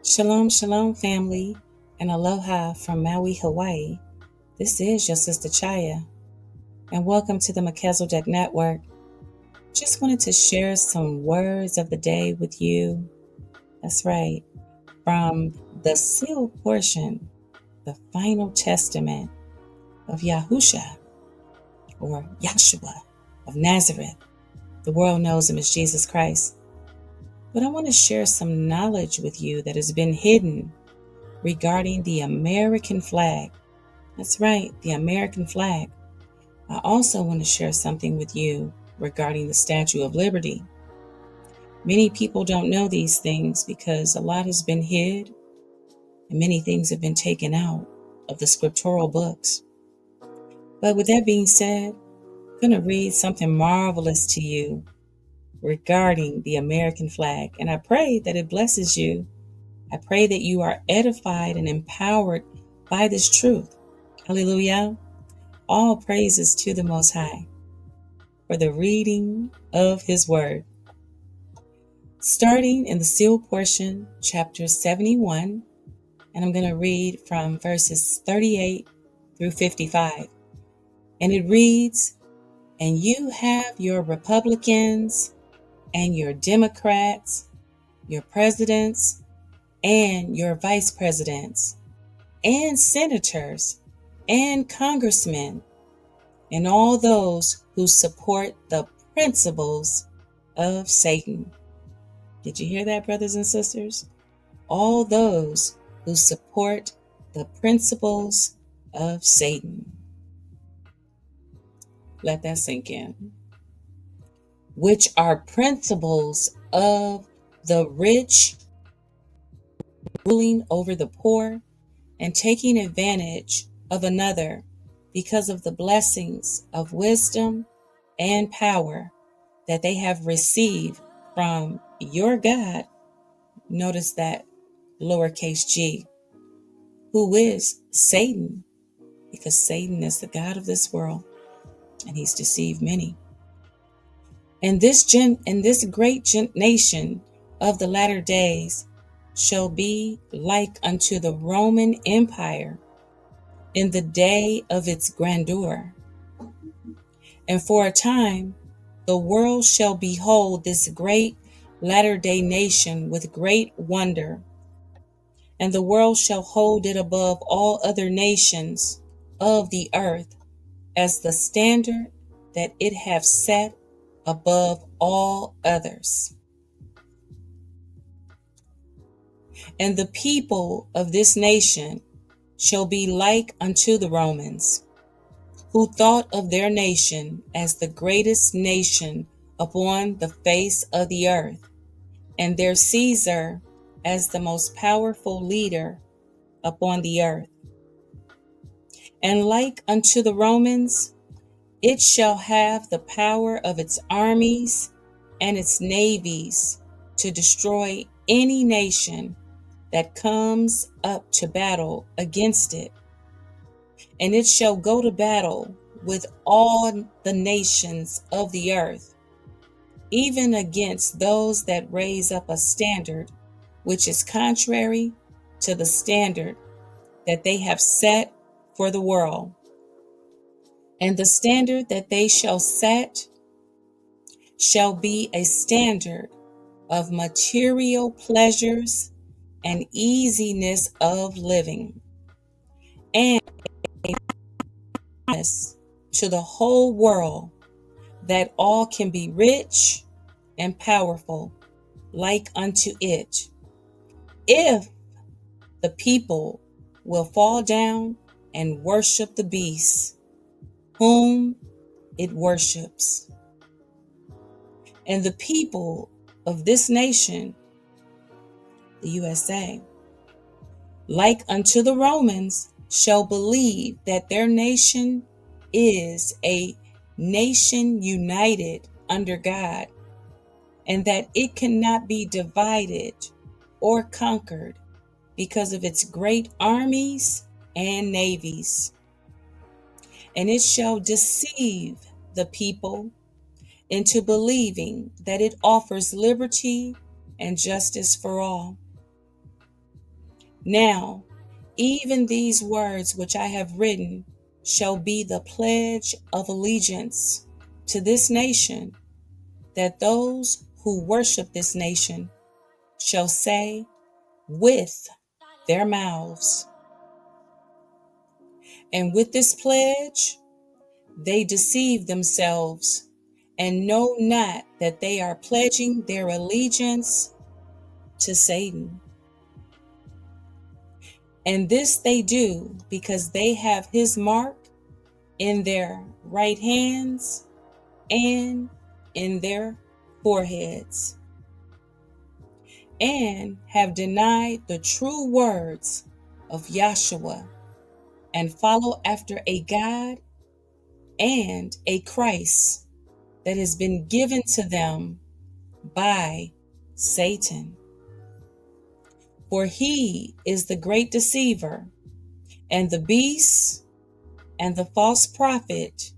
Shalom, shalom, family, and aloha from Maui, Hawaii. This is your sister ChaYah, and welcome to the Melchizedek Network. Just wanted to share some words of the day with you. That's right, from the sealed portion, the final testament of Yahusha, or Yashua of Nazareth. The world knows him as Jesus Christ. But I want to share some knowledge with you that has been hidden regarding the American flag. That's right, the American flag. I also want to share something with you regarding the Statue of Liberty. Many people don't know these things because a lot has been hid and many things have been taken out of the scriptural books. But with that being said, I'm going to read something marvelous to you regarding the American flag, and I pray that it blesses you. I pray that you are edified and empowered by this truth. Hallelujah. All praises to the Most High for the reading of His Word. Starting in the sealed portion, chapter 71, and I'm going to read from verses 38 through 55. And it reads, "And you have your Republicans and your Democrats, your presidents and your vice presidents, and senators and congressmen, and all those who support the principles of Satan." Did you hear that, brothers and sisters? All those who support the principles of Satan. Let that sink in. Which are principles of the rich ruling over the poor and taking advantage of another because of the blessings of wisdom and power that they have received from your God. Notice that lowercase g, who is Satan, because Satan is the God of this world and he's deceived many. And this great nation of the latter days shall be like unto the Roman Empire in the day of its grandeur. And for a time the world shall behold this great latter-day nation with great wonder, and the world shall hold it above all other nations of the earth as the standard that it hath set above all others. And the people of this nation shall be like unto the Romans, who thought of their nation as the greatest nation upon the face of the earth, and their Caesar as the most powerful leader upon the earth. And like unto the Romans, it shall have the power of its armies and its navies to destroy any nation that comes up to battle against it. And it shall go to battle with all the nations of the earth, even against those that raise up a standard which is contrary to the standard that they have set for the world. And the standard that they shall set shall be a standard of material pleasures and easiness of living, and a promise to the whole world that all can be rich and powerful like unto it, if the people will fall down and worship the beast whom it worships. And the people of this nation, the USA, like unto the Romans, shall believe that their nation is a nation united under God, and that it cannot be divided or conquered because of its great armies and navies. And it shall deceive the people into believing that it offers liberty and justice for all. Now, even these words which I have written shall be the pledge of allegiance to this nation, that those who worship this nation shall say with their mouths. And with this pledge, they deceive themselves and know not that they are pledging their allegiance to Satan. And this they do because they have his mark in their right hands and in their foreheads, and have denied the true words of Yashua, and follow after a God and a Christ that has been given to them by Satan. For he is the great deceiver, and the beast, and the false prophet,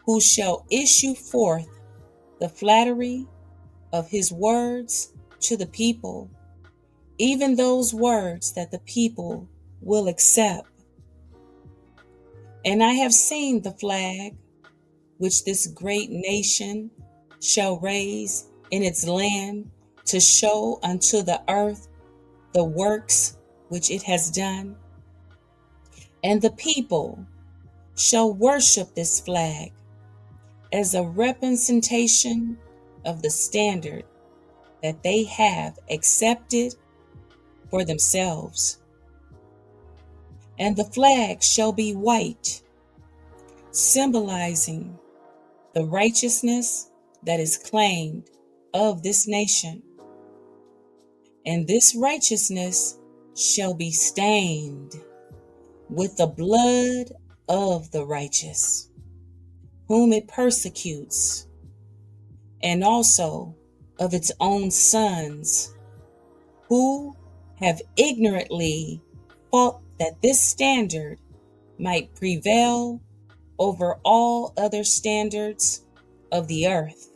who shall issue forth the flattery of his words to the people, even those words that the people will accept. And I have seen the flag which this great nation shall raise in its land, to show unto the earth the works which it has done. And the people shall worship this flag as a representation of the standard that they have accepted for themselves. And the flag shall be white, symbolizing the righteousness that is claimed of this nation. And this righteousness shall be stained with the blood of the righteous, whom it persecutes, and also of its own sons, who have ignorantly fought that this standard might prevail over all other standards of the earth.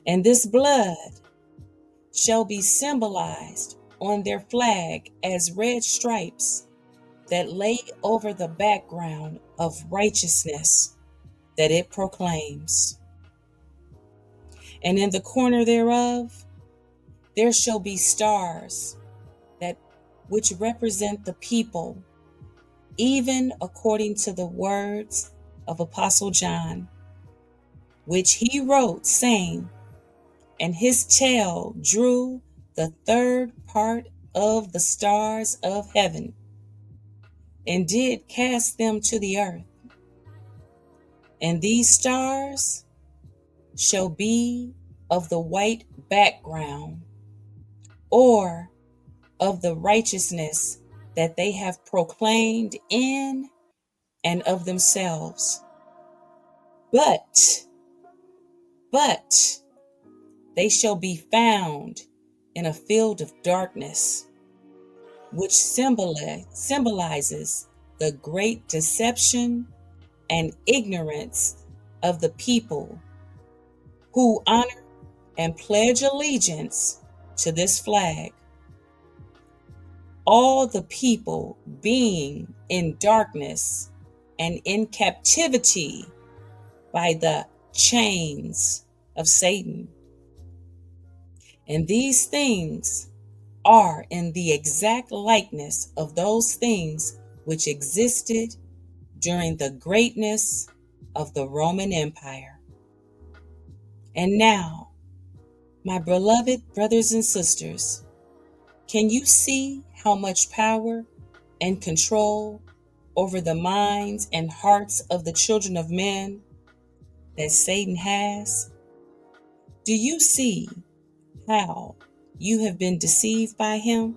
And this blood shall be symbolized on their flag as red stripes that lay over the background of righteousness that it proclaims. And in the corner thereof, there shall be stars that which represent the people, even according to the words of Apostle John, which he wrote, saying, and his tail drew the third part of the stars of heaven, and did cast them to the earth. And these stars shall be of the white background, or of the righteousness that they have proclaimed in and of themselves. But they shall be found in a field of darkness, which symbolizes the great deception and ignorance of the people who honor and pledge allegiance to this flag. All the people being in darkness and in captivity by the chains of Satan. And these things are in the exact likeness of those things which existed during the greatness of the Roman Empire. And now, my beloved brothers and sisters, can you see how much power and control over the minds and hearts of the children of men that Satan has? Do you see how you have been deceived by him?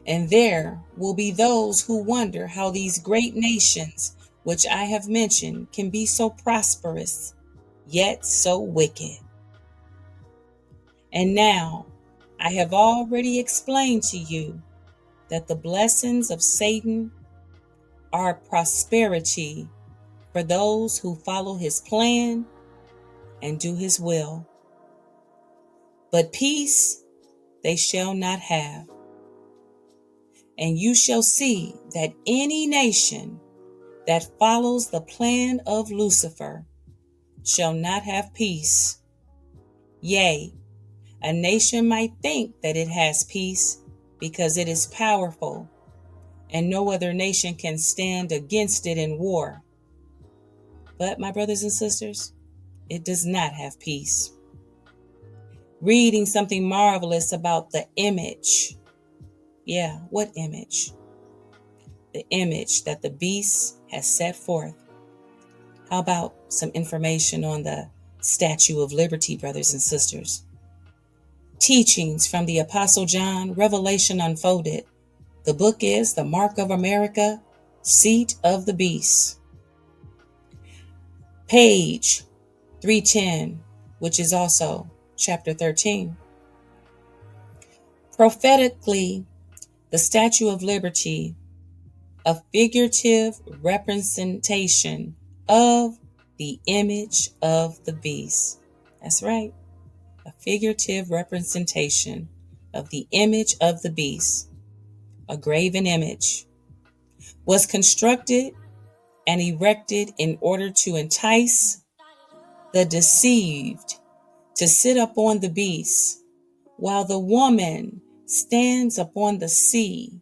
And there will be those who wonder how these great nations, which I have mentioned, can be so prosperous, yet so wicked. And now, I have already explained to you that the blessings of Satan are prosperity for those who follow his plan and do his will. But peace they shall not have. And you shall see that any nation that follows the plan of Lucifer shall not have peace. Yea, a nation might think that it has peace because it is powerful, and no other nation can stand against it in war. But, my brothers and sisters, it does not have peace. Reading something marvelous about the image. Yeah, what image? The image that the beast has set forth. How about some information on the Statue of Liberty, brothers and sisters? Teachings from the Apostle John, Revelation Unfolded. The book is The Mark of America, Seat of the Beast. Page 310, which is also chapter 13. Prophetically, the Statue of Liberty, a figurative representation of the image of the beast. That's right, a figurative representation of the image of the beast, a graven image, was constructed and erected in order to entice the deceived to sit upon the beast, while the woman stands upon the sea,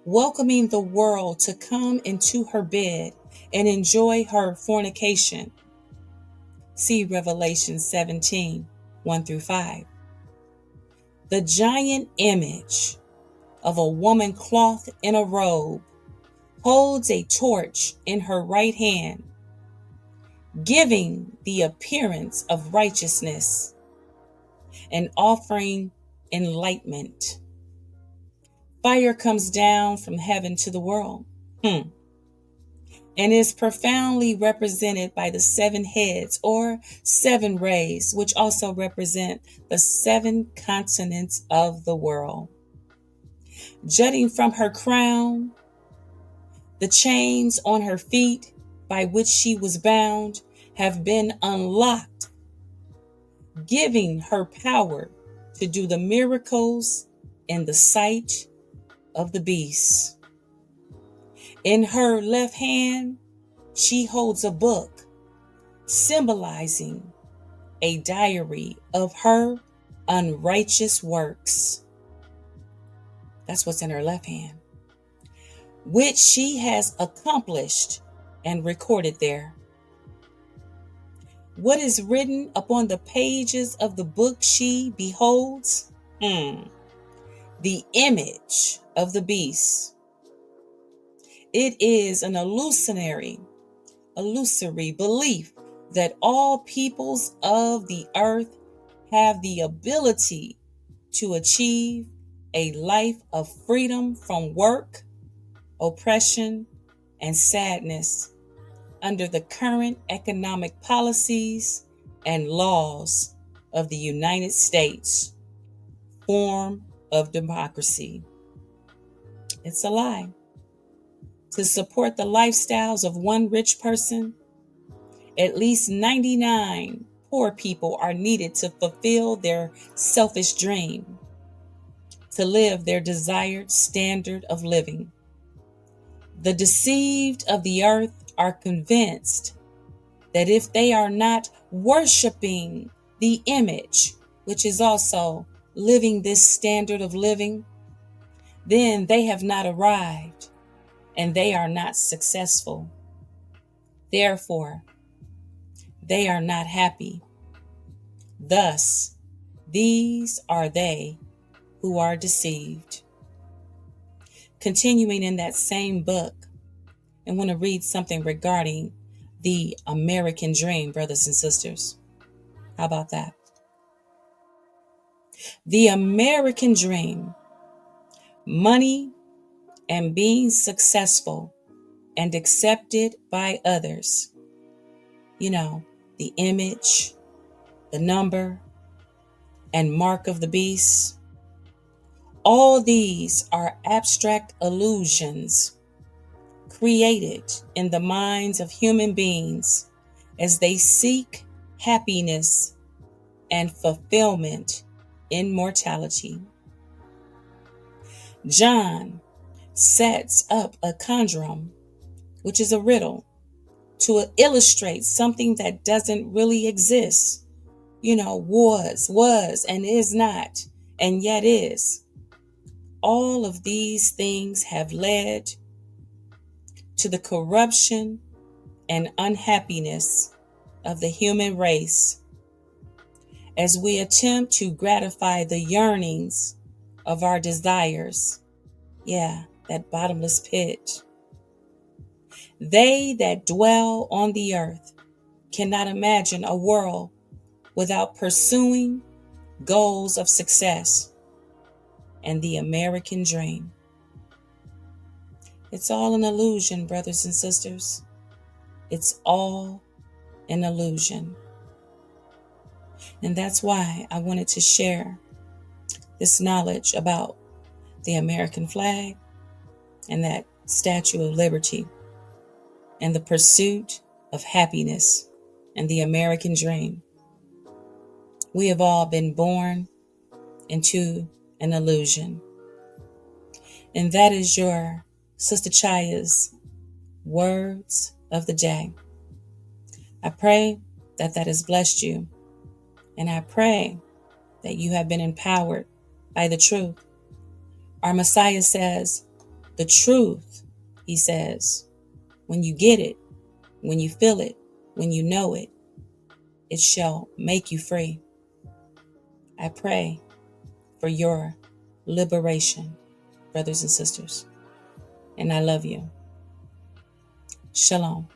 welcoming the world to come into her bed and enjoy her fornication. See Revelation 17, 1 through 5. The giant image of a woman clothed in a robe holds a torch in her right hand, giving the appearance of righteousness and offering enlightenment. Fire comes down from heaven to the world, and is profoundly represented by the 7 heads or 7 rays, which also represent the 7 continents of the world. Jutting from her crown, the chains on her feet by which she was bound have been unlocked, giving her power to do the miracles in the sight of the beast. In her left hand, she holds a book symbolizing a diary of her unrighteous works. That's what's in her left hand, which she has accomplished and recorded there. What is written upon the pages of the book she beholds? The image of the beast. It is an illusory belief that all peoples of the earth have the ability to achieve a life of freedom from work, oppression, and sadness under the current economic policies and laws of the United States form of democracy. It's a lie. To support the lifestyles of one rich person, at least 99 poor people are needed to fulfill their selfish dream, to live their desired standard of living. The deceived of the earth are convinced that if they are not worshiping the image, which is also living this standard of living, then they have not arrived and they are not successful. Therefore, they are not happy. Thus, these are they who are deceived. Continuing in that same book, I want to read something regarding the American dream, brothers and sisters. How about that? The American dream, money and being successful and accepted by others. You know, the image, the number, and mark of the beast. All these are abstract illusions created in the minds of human beings as they seek happiness and fulfillment in mortality. John sets up a conundrum, which is a riddle, to illustrate something that doesn't really exist. Was, and is not, and yet is. All of these things have led to the corruption and unhappiness of the human race as we attempt to gratify the yearnings of our desires. Yeah, that bottomless pit. They that dwell on the earth cannot imagine a world without pursuing goals of success and the American dream. It's all an illusion, brothers and sisters. It's all an illusion. And that's why I wanted to share this knowledge about the American flag and that Statue of Liberty and the pursuit of happiness and the American dream. We have all been born into an illusion. And that is your Sister ChaYah's words of the day. I pray that has blessed you. And I pray that you have been empowered by the truth. Our Messiah says, the truth, he says, when you get it, when you feel it, when you know it, it shall make you free. I pray for your liberation, brothers and sisters. And I love you. Shalom.